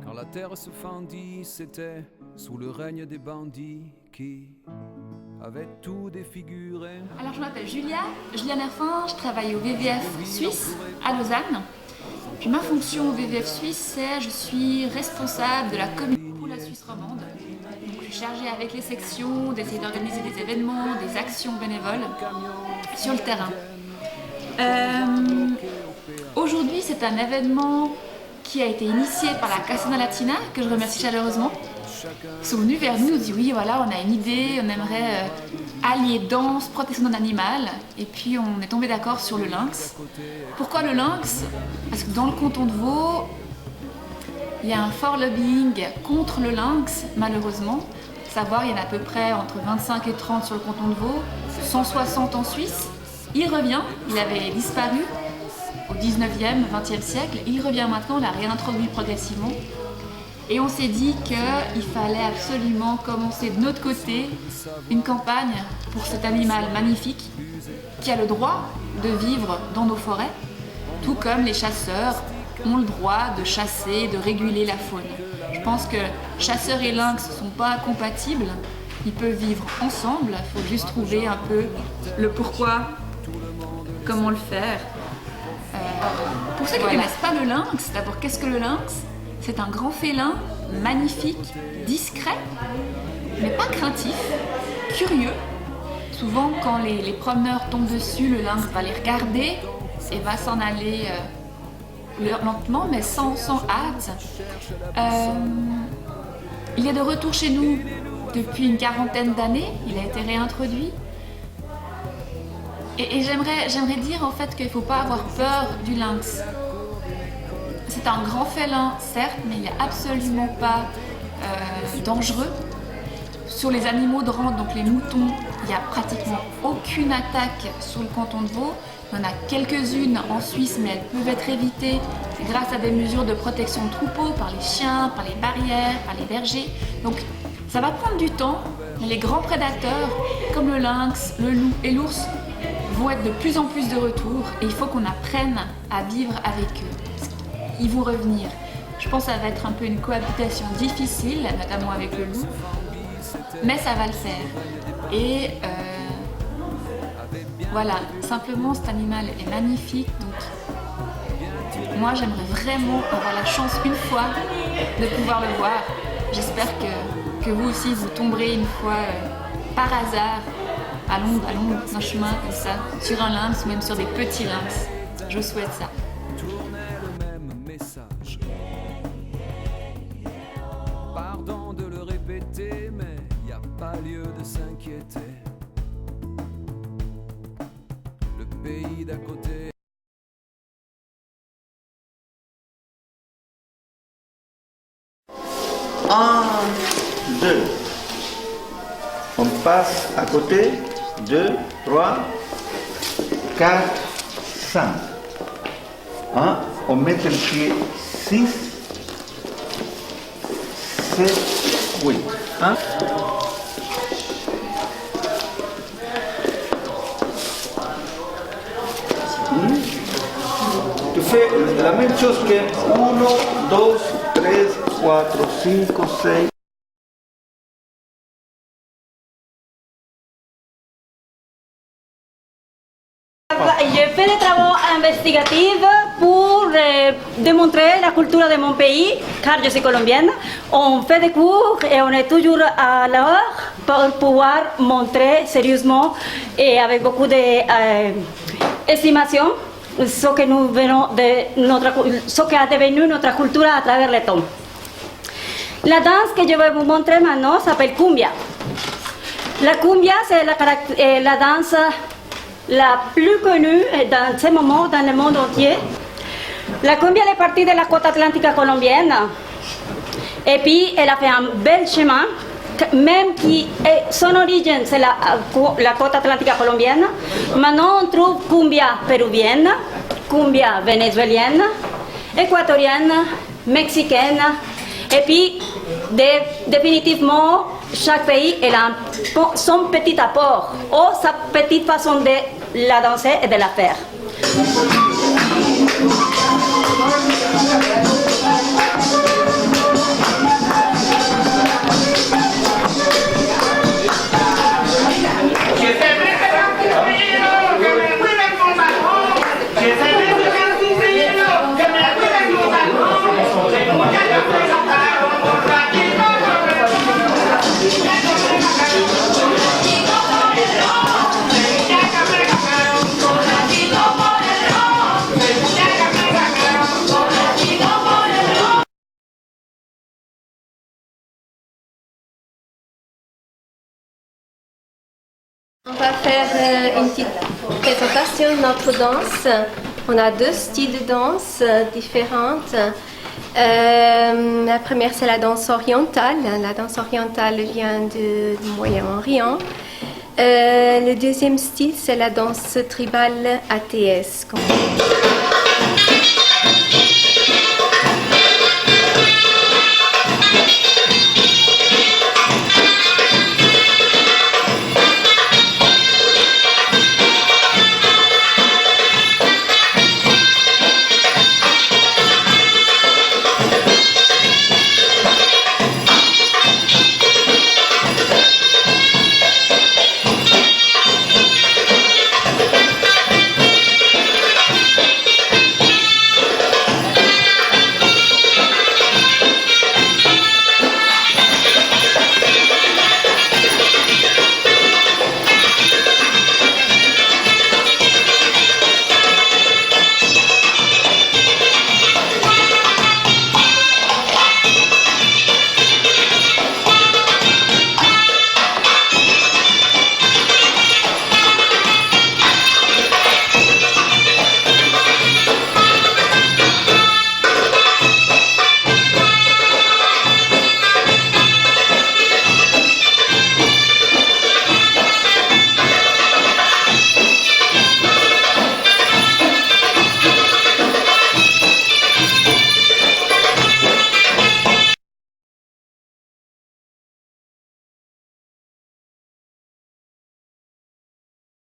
Quand la terre se fendit, c'était sous le règne des bandits qui avaient tout défiguré. Alors je m'appelle Juliane Erfin, je travaille au WWF Suisse à Lausanne. Puis ma fonction au WWF Suisse, c'est je suis responsable de la communauté pour la Suisse romande. Donc je suis chargée avec les sections d'essayer d'organiser des événements, des actions bénévoles sur le terrain. Aujourd'hui, c'est un événement qui a été initié par la Casona Latina, que je remercie chaleureusement. Ils sont venus vers nous, nous dit oui, voilà, on a une idée, on aimerait allier danse, protection d'un animal, et puis on est tombé d'accord sur le lynx. Pourquoi le lynx? Parce que dans le canton de Vaud, il y a un fort lobbying contre le lynx, malheureusement. Savoir, il y en a à peu près entre 25 et 30 sur le canton de Vaud, 160 en Suisse. Il revient, il avait disparu au 19e, 20e siècle, il revient maintenant, on l'a réintroduit progressivement. Et on s'est dit qu'il fallait absolument commencer de notre côté une campagne pour cet animal magnifique qui a le droit de vivre dans nos forêts, tout comme les chasseurs ont le droit de chasser, de réguler la faune. Je pense que chasseurs et lynx ne sont pas incompatibles, ils peuvent vivre ensemble, il faut juste trouver un peu le pourquoi, comment le faire. Pour ceux qui ne connaissent pas le lynx, d'abord qu'est-ce que le lynx? C'est un grand félin, magnifique, discret, mais pas craintif, curieux. Souvent, quand les promeneurs tombent dessus, le lynx va les regarder et va s'en aller lentement, mais sans hâte. Il est de retour chez nous depuis une quarantaine d'années, il a été réintroduit. Et j'aimerais dire en fait qu'il ne faut pas avoir peur du lynx. C'est un grand félin, certes, mais il n'est absolument pas dangereux. Sur les animaux de rente, donc les moutons, il n'y a pratiquement aucune attaque sur le canton de Vaud. Il y en a quelques-unes en Suisse, mais elles peuvent être évitées grâce à des mesures de protection de troupeaux, par les chiens, par les barrières, par les bergers. Donc ça va prendre du temps, mais les grands prédateurs, comme le lynx, le loup et l'ours, vont être de plus en plus de retour et il faut qu'on apprenne à vivre avec eux. Ils vont revenir. Je pense que ça va être un peu une cohabitation difficile, notamment avec le loup, mais ça va le faire. Et voilà, simplement cet animal est magnifique, donc moi j'aimerais vraiment avoir la chance une fois de pouvoir le voir. J'espère que vous aussi vous tomberez une fois par hasard à Londres, d'un chemin comme ça, sur un lynx ou même sur des petits lynx. Je souhaite ça. Tournait le même message. Pardon de le répéter, mais y a pas lieu de s'inquiéter. Le pays d'à côté. Un, deux. On passe à côté. 2, 3, 4, 5. Hein? On met le pied 6, 7, 8. Hein? Tu fais la même chose que 1, 2, 3, 4, 5, 6. J'ai fait des travaux investigatifs pour démontrer la culture de mon pays, car je suis colombienne. On fait des cours et on est toujours à l'heure pour pouvoir montrer sérieusement et avec beaucoup d'estimation ce que nous venons ce qu'a devenu notre culture à travers le temps. La danse que je vais vous montrer maintenant s'appelle cumbia. La cumbia, c'est la danse la plus connue dans ce moment dans le monde entier. La cumbia est partie de la côte atlantique colombienne et puis elle a fait un bel chemin, même qui son origine c'est la côte atlantique colombienne. Maintenant on trouve cumbia péruvienne, cumbia vénézuélienne, équatorienne, mexicaine et puis définitivement chaque pays a son petit apport ou sa petite façon de la danser et de la faire. On va faire une petite présentation de notre danse. On a deux styles de danse différentes. La première, c'est la danse orientale. La danse orientale vient du Moyen-Orient. Le deuxième style, c'est la danse tribale ATS.